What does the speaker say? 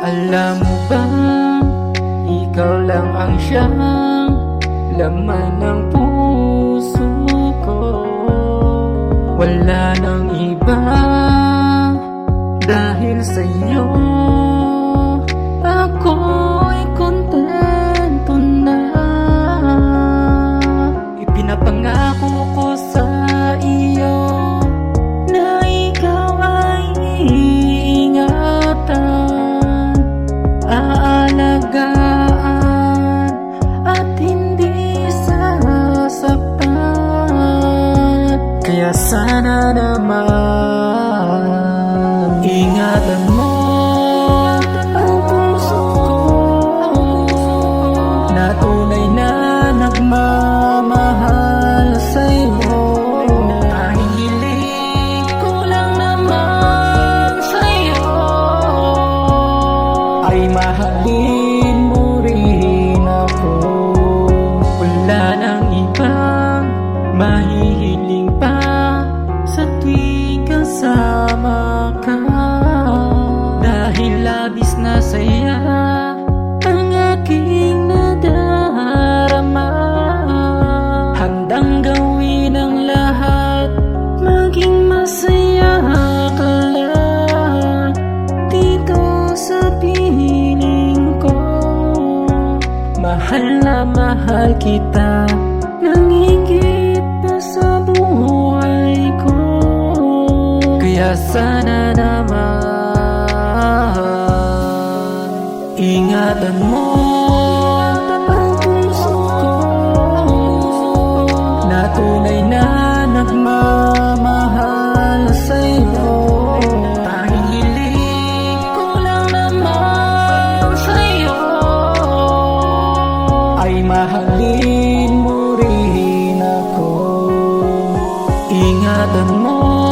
Alam mo ba, ikaw lang ang siyang laman ng puso ko. Wala nang iba, dahil sa'yo ako'y kontento na. Ipinapangako ko sa iyo na ikaw ay iingatan, aalagaan at hindi sasaktan. Kaya sana naman ingatan mo ang puso ko, na tunay na nagmamahal sa'yo. Tanging hiling ko lang naman sa'yo ay mahalin mo rin ako. Wala nang ibang mahihiling pa sa tuwing kasama ka, dahil labis na saya ang aking nadarama. Handang gawin ang lahat, maging masaya ka lang dito sa piling ko. Mahal na mahal kita nang higit pa sa buhay ko. Kaya sana naman ingatan mo ang puso ko, na tunay na nagmamahal sa'yo. Tanging hiling ko lang naman sa'yo ay mahalin mo rin ako. Ingatan mo